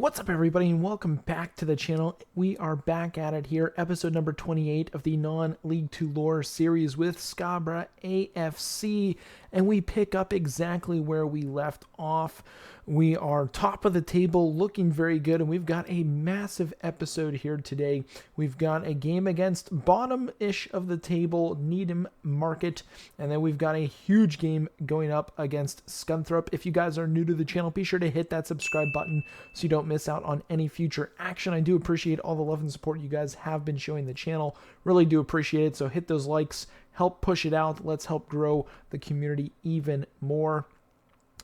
What's up, everybody, and welcome back to the channel. We are back at it here, episode number 28 of the non-League 2 lore series with Scarborough AFC, and we pick up exactly where we left off. We are top of the table, looking very good, and we've got a massive episode here today. We've got a game against bottom-ish of the table, Needham Market, and then we've got a huge game going up against Scunthorpe. If you guys are new to the channel, be sure to hit that subscribe button so you don't miss out on any future action. I do appreciate all the love and support you guys have been showing the channel. Really do appreciate it, so hit those likes, help push it out. Let's help grow the community even more.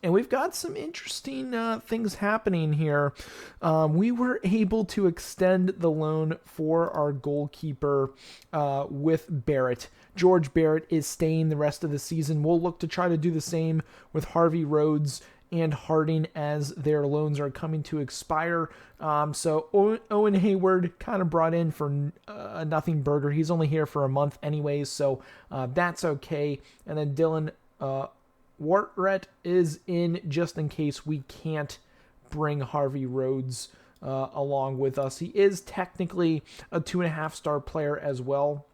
And we've got some interesting things happening here. We were able to extend the loan for our goalkeeper with Barrett. George Barrett is staying the rest of the season. We'll look to try to do the same with Harvey Rhodes and Harding as their loans are coming to expire. So Owen Hayward kind of brought in for a nothing burger. He's only here for a month anyways, so that's okay. And then Dylan Wartret is in just in case we can't bring Harvey Rhodes along with us. He is technically a 2.5-star player as well.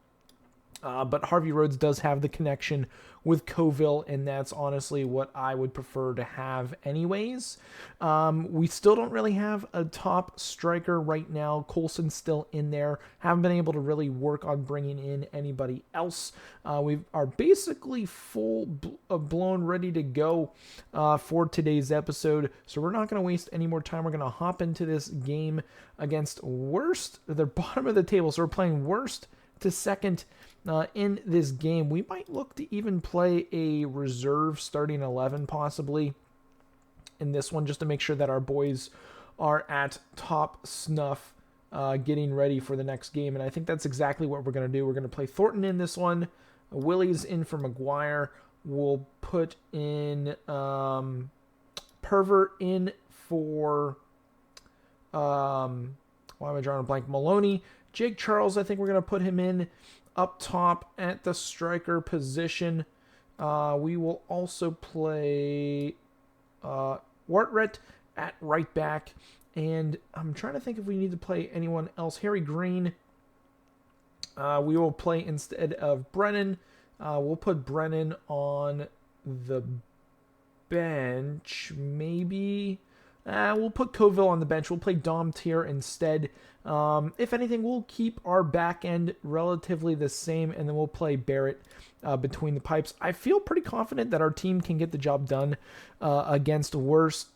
But Harvey Rhodes does have the connection with Coville, and that's honestly what I would prefer to have anyways. We still don't really have a top striker right now. Coulson's still in there. Haven't been able to really work on bringing in anybody else. We are basically full blown ready to go for today's episode, so we're not going to waste any more time. We're going to hop into this game against worst, the bottom of the table, so we're playing worst to second in this game. We might look to even play a reserve starting 11 possibly in this one, just to make sure that our boys are at top snuff getting ready for the next game. And I think that's exactly what we're going to do. We're going to play Thornton in this one. Willie's in for McGuire. We'll put in Pervert in for why am I drawing a blank? Maloney. Jake Charles, I think we're going to put him in up top at the striker position. We will also play Wartret at right back. And I'm trying to think if we need to play anyone else. Harry Green, we will play instead of Brennan. We'll put Brennan on the bench, maybe. We'll put Coville on the bench. We'll play Dom Tier instead. If anything, we'll keep our back end relatively the same, and then we'll play Barrett between the pipes. I feel pretty confident that our team can get the job done against the worst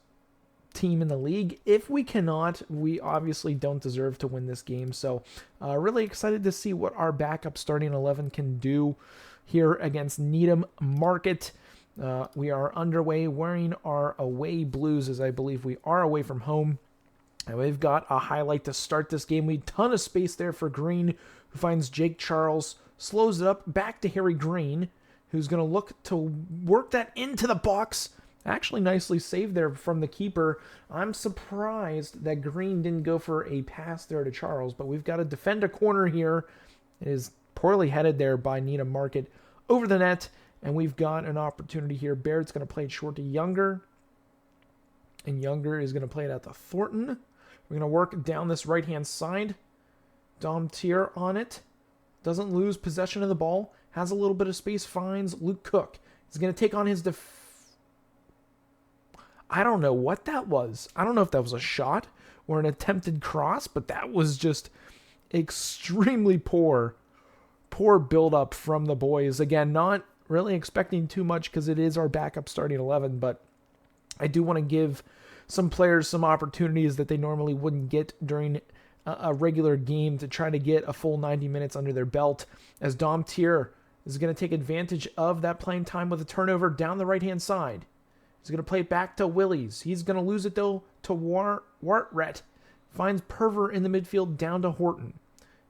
team in the league. If we cannot, we obviously don't deserve to win this game. So really excited to see what our backup starting 11 can do here against Needham Market. We are underway wearing our away blues, as I believe we are away from home. And we've got a highlight to start this game. We ton of space there for Green, who finds Jake Charles, slows it up, back to Harry Green, who's going to look to work that into the box. Actually nicely saved there from the keeper. I'm surprised that Green didn't go for a pass there to Charles, but we've got to defend a corner here. It is poorly headed there by Needham Market over the net. And we've got an opportunity here. Barrett's going to play it short to Younger. And Younger is going to play it out to Thornton. We're going to work down this right-hand side. Dom Tier on it. Doesn't lose possession of the ball. Has a little bit of space. Finds Luke Cook. He's going to take on his I don't know what that was. I don't know if that was a shot or an attempted cross, but that was just extremely poor build-up from the boys. Again, not really expecting too much because it is our backup starting 11, but I do want to give some players some opportunities that they normally wouldn't get during a regular game to try to get a full 90 minutes under their belt, as Dom Tier is going to take advantage of that playing time with a turnover down the right-hand side. He's going to play it back to Willies. He's going to lose it, though, to Wartret. Finds Perver in the midfield down to Horton.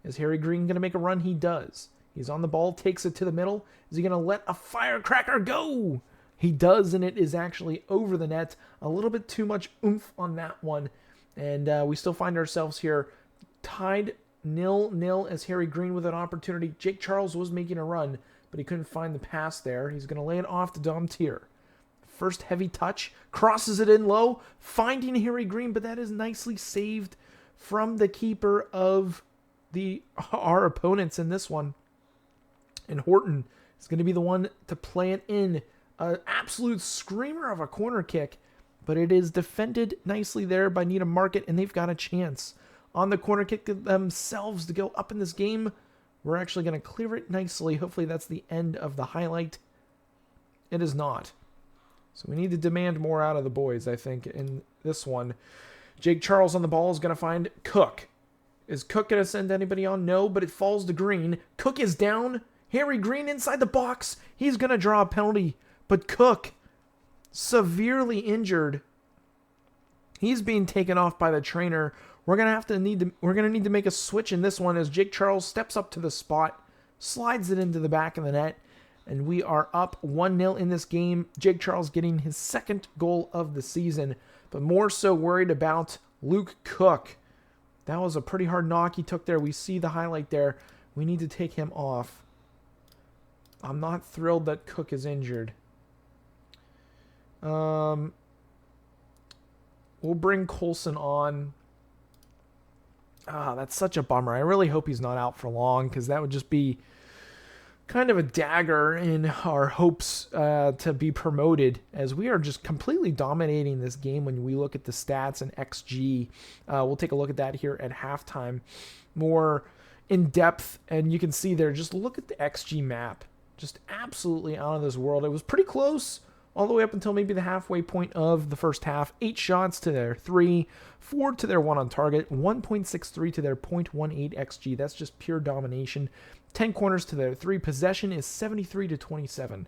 Is Harry Green going to make a run? He does. He's on the ball, takes it to the middle. Is he going to let a firecracker go? He does, and it is actually over the net. A little bit too much oomph on that one. And we still find ourselves here tied 0-0 as Harry Green with an opportunity. Jake Charles was making a run, but he couldn't find the pass there. He's going to lay it off to Dom Tier. First heavy touch, crosses it in low, finding Harry Green, but that is nicely saved from the keeper of our opponents in this one. And Horton is going to be the one to play it in. An absolute screamer of a corner kick, but it is defended nicely there by Needham Market, and they've got a chance on the corner kick themselves to go up in this game. We're actually going to clear it nicely. Hopefully that's the end of the highlight. It is not. So we need to demand more out of the boys, I think, in this one. Jake Charles on the ball is going to find Cook. Is Cook going to send anybody on? No, but it falls to Green. Cook is down. Harry Green inside the box. He's going to draw a penalty. But Cook, severely injured. He's being taken off by the trainer. We're going to need to make a switch in this one as Jake Charles steps up to the spot, slides it into the back of the net, and we are up 1-0 in this game. Jake Charles getting his second goal of the season, but more so worried about Luke Cook. That was a pretty hard knock he took there. We see the highlight there. We need to take him off. I'm not thrilled that Cook is injured. We'll bring Coulson on. That's such a bummer. I really hope he's not out for long, because that would just be kind of a dagger in our hopes to be promoted, as we are just completely dominating this game when we look at the stats and XG. We'll take a look at that here at halftime more in depth, and you can see there, just look at the XG map. Just absolutely out of this world. It was pretty close all the way up until maybe the halfway point of the first half. 8 shots to their 3, 4 to their 1 on target, 1.63 to their 0.18 XG. That's just pure domination. 10 corners to their 3. Possession is 73-27.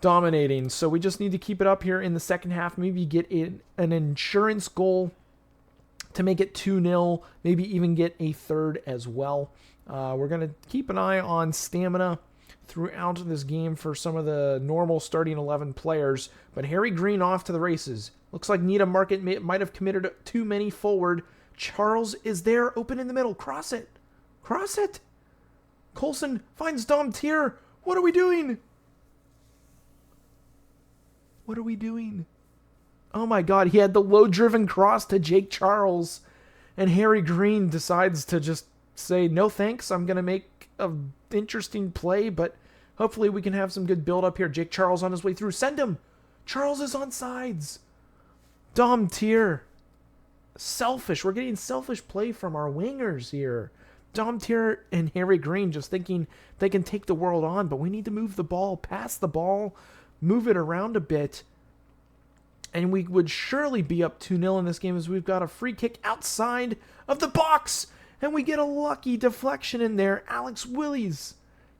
Dominating. So we just need to keep it up here in the second half. Maybe get an insurance goal to make it 2-0. Maybe even get a third as well. We're going to keep an eye on stamina throughout this game for some of the normal starting 11 players. But Harry Green off to the races. Looks like Needham Market might have committed too many forward. Charles is there, open in the middle. Cross it. Cross it. Coulson finds Dom Tier. What are we doing? What are we doing? Oh my God, he had the low-driven cross to Jake Charles. And Harry Green decides to just say, no thanks, I'm going to make an interesting play, but hopefully we can have some good build-up here. Jake Charles on his way through. Send him. Charles is on sides. Dom Tier. Selfish. We're getting selfish play from our wingers here. Dom Tier and Harry Green just thinking they can take the world on, but we need to move the ball, pass the ball, move it around a bit, and we would surely be up 2-0 in this game as we've got a free kick outside of the box, and we get a lucky deflection in there. Alex Willies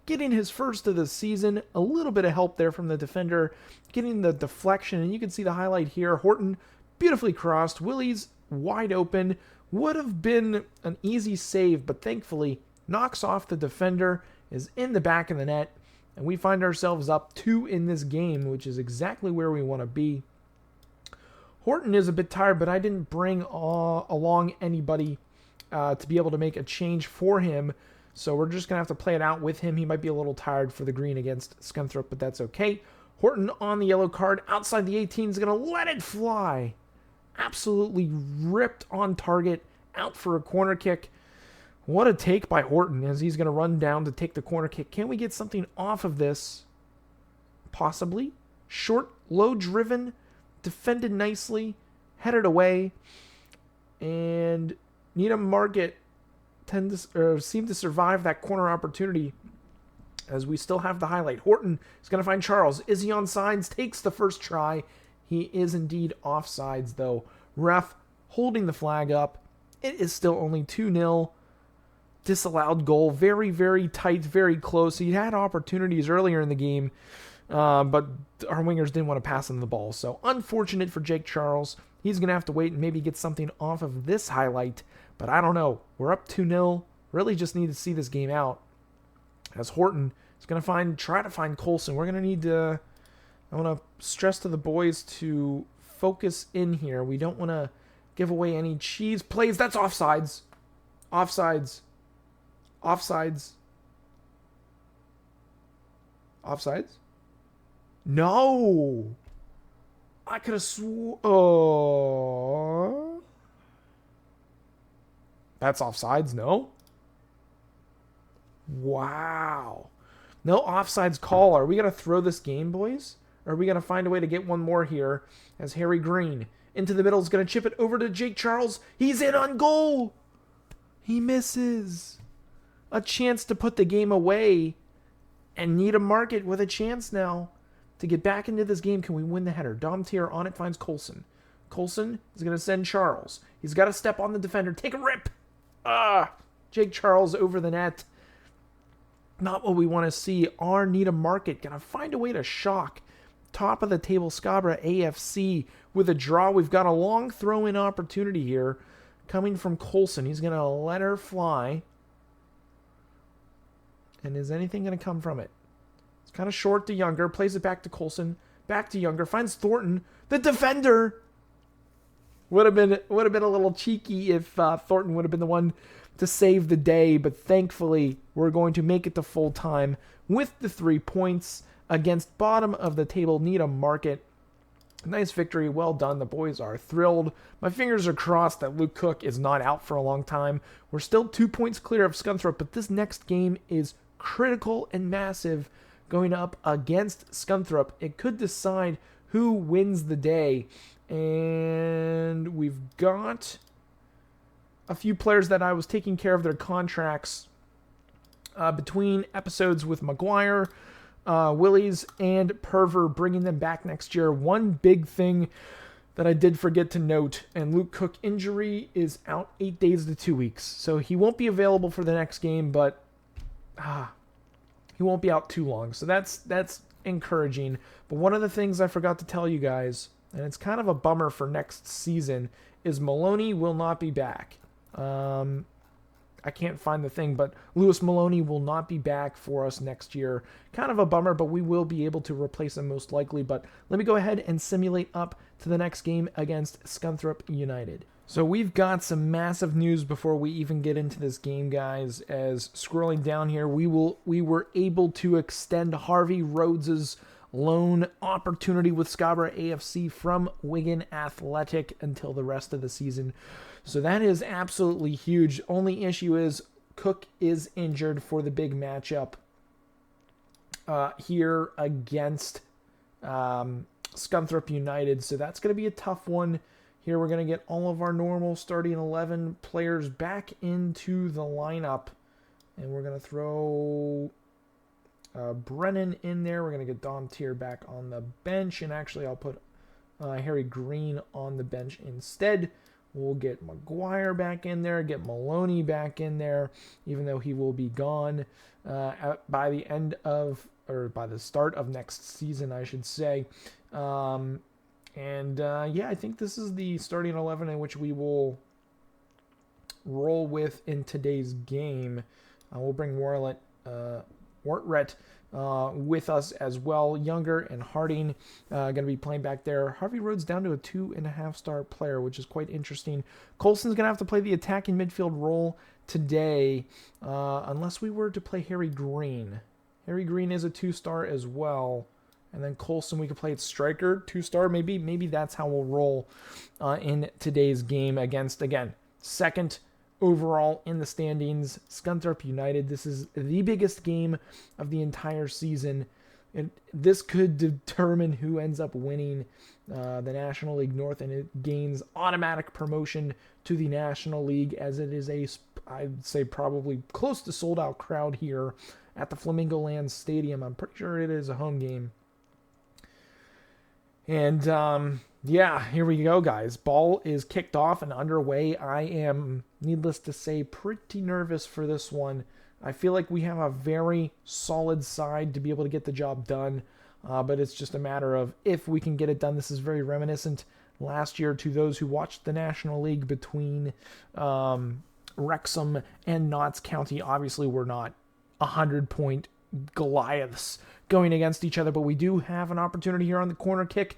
getting his first of the season. A little bit of help there from the defender, getting the deflection, and you can see the highlight here. Horton beautifully crossed. Willies wide open. Would have been an easy save, but thankfully knocks off the defender, is in the back of the net, and we find ourselves up 2 in this game, which is exactly where we want to be. Horton is a bit tired, but I didn't bring along anybody to be able to make a change for him, so we're just going to have to play it out with him. He might be a little tired for the green against Scunthorpe, but that's okay. Horton on the yellow card, outside the 18, is going to let it fly. Absolutely ripped on target, out for a corner kick. What a take by Horton as he's going to run down to take the corner kick. Can we get something off of this? Possibly. Short, low-driven, defended nicely, headed away, and Needham Market seem to survive that corner opportunity as we still have the highlight. Horton is going to find Charles. Is he on sides? Takes the first try. He is indeed offsides, though. Ref holding the flag up. It is still only 2-0. Disallowed goal. Very, very tight, very close. He had opportunities earlier in the game, but our wingers didn't want to pass him the ball. So unfortunate for Jake Charles. He's going to have to wait and maybe get something off of this highlight. But I don't know. We're up 2-0. Really just need to see this game out. As Horton is going to try to find Coulson. We're going to need to... I want to stress to the boys to focus in here. We don't want to give away any cheese plays. That's offsides. Offsides. Offsides. Offsides? No. I could have Oh. That's offsides, no? Wow. No offsides call. Are we going to throw this game, boys? Or are we going to find a way to get one more here as Harry Green into the middle is going to chip it over to Jake Charles. He's in on goal. He misses. A chance to put the game away and need a market with a chance now to get back into this game. Can we win the header? Dom Tier on it finds Coulson. Coulson is going to send Charles. He's got to step on the defender. Take a rip. Jake Charles over the net. Not what we want to see. Our need a market. Going to find a way to shock top of the table Scarborough AFC with a draw. We've got a long throw-in opportunity here coming from Coulson. He's going to let her fly. And is anything going to come from it? It's kind of short to Younger. Plays it back to Coulson. Back to Younger. Finds Thornton. The defender. Would have been a little cheeky if Thornton would have been the one to save the day. But thankfully, we're going to make it to full time with the 3 points against bottom of the table Needham Market. Nice victory. Well done. The boys are thrilled. My fingers are crossed that Luke Cook is not out for a long time. We're still 2 points clear of Scunthorpe, but this next game is critical and massive going up against Scunthorpe. It could decide who wins the day. And we've got a few players that I was taking care of their contracts between episodes with Maguire, Willies, and Perver, bringing them back next year. One big thing that I did forget to note, and Luke Cook injury is out 8 days to 2 weeks. So he won't be available for the next game, but he won't be out too long. So that's encouraging. But one of the things I forgot to tell you guys, and it's kind of a bummer for next season, is Maloney will not be back. I can't find the thing, but Lewis Maloney will not be back for us next year. Kind of a bummer, but we will be able to replace him most likely. But let me go ahead and simulate up to the next game against Scunthorpe United. So we've got some massive news before we even get into this game, guys. As scrolling down here, we were able to extend Harvey Rhodes's loan opportunity with Scarborough AFC from Wigan Athletic until the rest of the season. So that is absolutely huge. Only issue is Cook is injured for the big matchup here against Scunthorpe United. So that's going to be a tough one. Here we're going to get all of our normal starting 11 players back into the lineup. And we're going to throw Brennan in there. We're going to get Dom Tier back on the bench. And actually I'll put Harry Green on the bench instead. We'll get Maguire back in there, get Maloney back in there, even though he will be gone by the end of, or by the start of next season, I should say. Yeah, I think this is the starting 11 in which we will roll with in today's game. We'll bring Wartret with us as well. Younger and Harding going to be playing back there. Harvey Rhodes down to a 2.5-star player, which is quite interesting. Coulson's going to have to play the attacking midfield role today, unless we were to play Harry Green. Harry Green is a 2-star as well. And then Coulson, we could play at striker, 2-star. Maybe that's how we'll roll in today's game against, again, second overall in the standings, Scunthorpe United. This is the biggest game of the entire season. And this could determine who ends up winning the National League North, and it gains automatic promotion to the National League, as it is I'd say probably close to sold out crowd here at the Flamingo Land Stadium. I'm pretty sure it is a home game. And yeah, here we go, guys. Ball is kicked off and underway. I am, needless to say, pretty nervous for this one. I feel like we have a very solid side to be able to get the job done, but it's just a matter of if we can get it done. This is very reminiscent last year to those who watched the National League between Wrexham and Notts County. Obviously, we're not 100-point Goliaths going against each other, but we do have an opportunity here on the corner kick.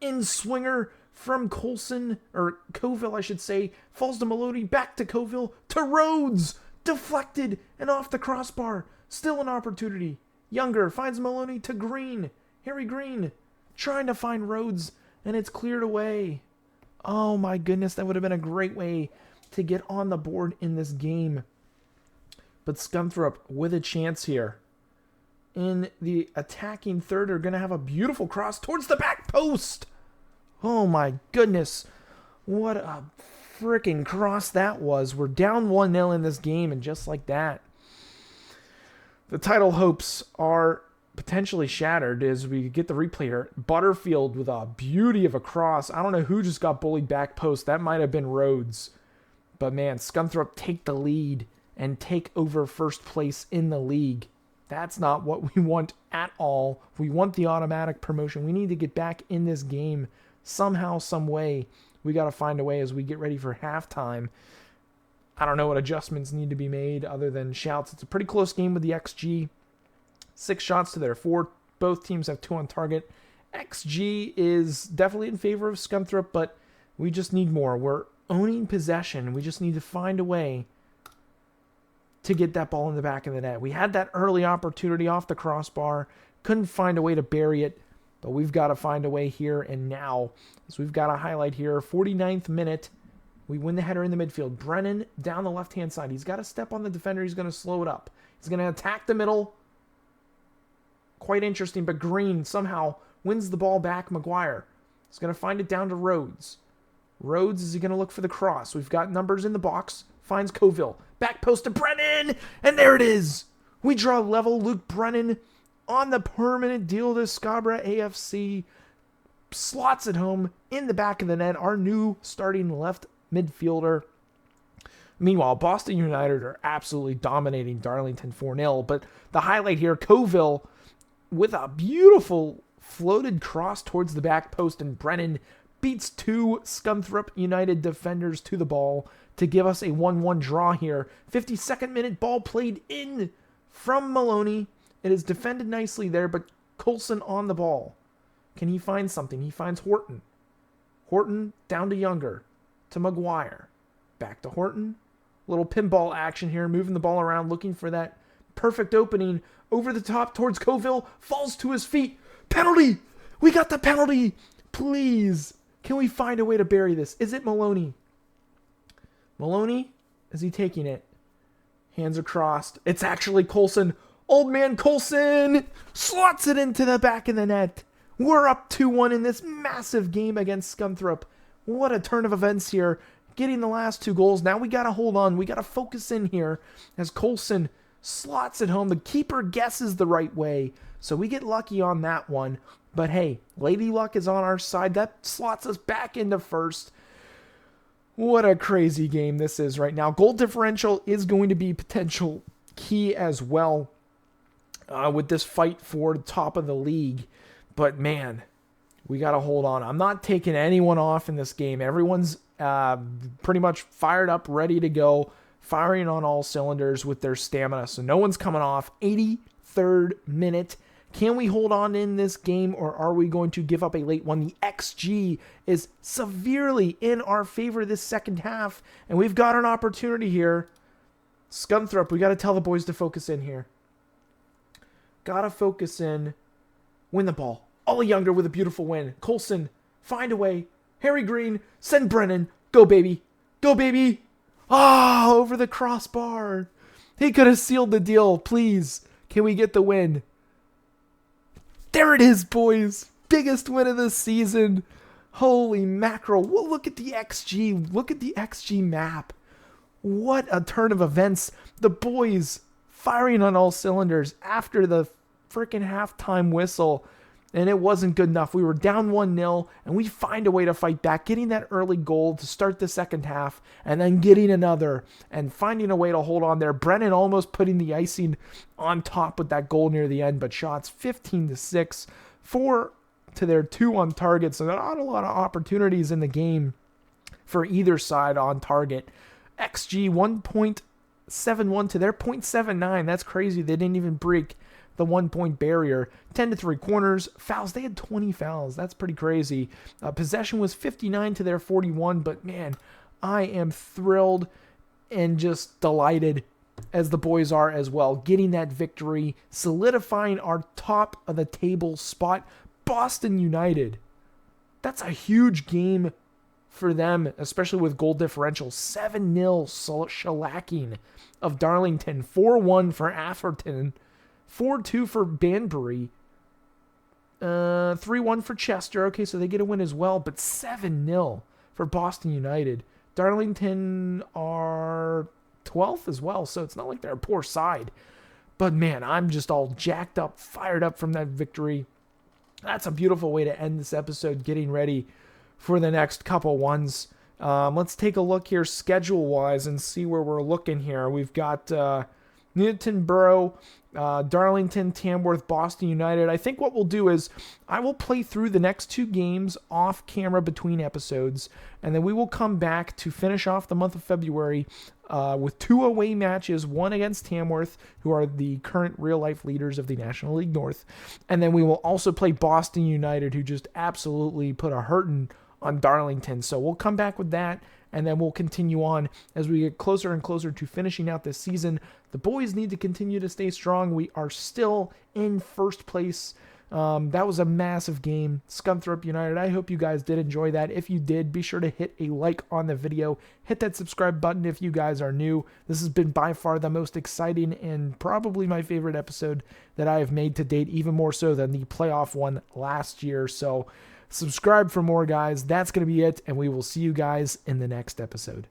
In swinger from Coulson, or Coville, I should say, falls to Maloney, back to Coville, to Rhodes, deflected and off the crossbar. Still an opportunity. Younger finds Maloney to Green. Harry Green trying to find Rhodes, and it's cleared away. Oh my goodness, that would have been a great way to get on the board in this game. But Scunthorpe with a chance here. In the attacking third are going to have a beautiful cross towards the back post. Oh my goodness. What a freaking cross that was. We're down 1-0 in this game, and just like that, the title hopes are potentially shattered as we get the replay here. Butterfield with a beauty of a cross. I don't know who just got bullied back post. That might have been Rhodes. But man, Scunthorpe take the lead and take over first place in the league. That's not what we want at all. We want the automatic promotion. We need to get back in this game somehow, some way. We got to find a way as we get ready for halftime. I don't know what adjustments need to be made other than shouts. It's a pretty close game with the XG. 6 shots to their 4. Both teams have 2 on target. XG is definitely in favor of Scunthorpe, but we just need more. We're owning possession. We just need to find a way to get that ball in the back of the net. We had that early opportunity off the crossbar. Couldn't find a way to bury it, but we've got to find a way here and now. So we've got a highlight here. 49th minute. We win the header in the midfield. Brennan down the left-hand side. He's got to step on the defender. He's going to slow it up. He's going to attack the middle. Quite interesting, but Green somehow wins the ball back. Maguire is going to find it down to Rhodes. Rhodes, is he going to look for the cross? We've got numbers in the box. Finds Coville. Back post to Brennan. And there it is. We draw level. Luke Brennan on the permanent deal to Scarborough AFC. Slots it home in the back of the net. Our new starting left midfielder. Meanwhile, Boston United are absolutely dominating Darlington 4-0. But the highlight here, Coville with a beautiful floated cross towards the back post. And Brennan beats 2 Scunthorpe United defenders to the ball to give us a 1-1 draw here. 52nd minute, ball played in from Maloney. It is defended nicely there, but Coulson on the ball. Can he find something? He finds Horton. Horton down to Younger, to Maguire. Back to Horton. Little pinball action here, moving the ball around, looking for that perfect opening. Over the top towards Coville, falls to his feet. Penalty! We got the penalty! Please, can we find a way to bury this? Is it Maloney? Maloney, is he taking it? Hands are crossed. It's actually Coulson. Old man Coulson slots it into the back of the net. We're up 2-1 in this massive game against Scunthorpe. What a turn of events here. Getting the last 2 goals. Now we got to hold on. We got to focus in here as Coulson slots it home. The keeper guesses the right way, so we get lucky on that one. But hey, Lady Luck is on our side. That slots us back into first. What a crazy game this is right now. Goal differential is going to be potential key as well with this fight for the top of the league. But man, we got to hold on. I'm not taking anyone off in this game. Everyone's pretty much fired up, ready to go, firing on all cylinders with their stamina. So no one's coming off. 83rd minute. Can we hold on in this game, or are we going to give up a late one? The XG is severely in our favor this second half, and we've got an opportunity here. Scunthorpe, we got to tell the boys to focus in here. Got to focus in. Win the ball. Ollie Younger with a beautiful win. Coulson, find a way. Harry Green, send Brennan. Go, baby. Go, baby. Ah, over the crossbar. He could have sealed the deal. Please, can we get the win? There it is, boys. Biggest win of the season. Holy mackerel. Well, look at the XG. Look at the XG map. What a turn of events. The boys firing on all cylinders after the freaking halftime whistle. And it wasn't good enough. We were down 1-0, and we find a way to fight back, getting that early goal to start the second half, and then getting another, and finding a way to hold on there. Brennan almost putting the icing on top with that goal near the end, but shots 15-6, 4 to their 2 on target, so not a lot of opportunities in the game for either side on target. XG 1.71 to their 0.79. That's crazy. They didn't even break the 1-point barrier. 10-3 corners. Fouls. They had 20 fouls. That's pretty crazy. Possession was 59 to their 41, but man, I am thrilled and just delighted, as the boys are as well, getting that victory, solidifying our top of the table spot. Boston United That's a huge game for them, especially with goal differential. 7-0 shellacking of Darlington. 4-1 for Atherton. 4-2 for Banbury. 3-1 for Chester. Okay, so they get a win as well, but 7-0 for Boston United. Darlington are 12th as well, so it's not like they're a poor side. But man, I'm just all jacked up, fired up from that victory. That's a beautiful way to end this episode, getting ready for the next couple ones. Let's take a look here schedule-wise and see where we're looking here. We've got Newton Borough, Darlington, Tamworth, Boston United. I think what we'll do is I will play through the next 2 games off camera between episodes, and then we will come back to finish off the month of February with 2 away matches, one against Tamworth, who are the current real-life leaders of the National League North, and then we will also play Boston United, who just absolutely put a hurting on Darlington. So we'll come back with that, and then we'll continue on as we get closer and closer to finishing out this season. The boys need to continue to stay strong. We are still in first place. That was a massive game. Scunthorpe United, I hope you guys did enjoy that. If you did, be sure to hit a like on the video. Hit that subscribe button if you guys are new. This has been by far the most exciting and probably my favorite episode that I have made to date, even more so than the playoff one last year. So subscribe for more, guys. That's going to be it, and we will see you guys in the next episode.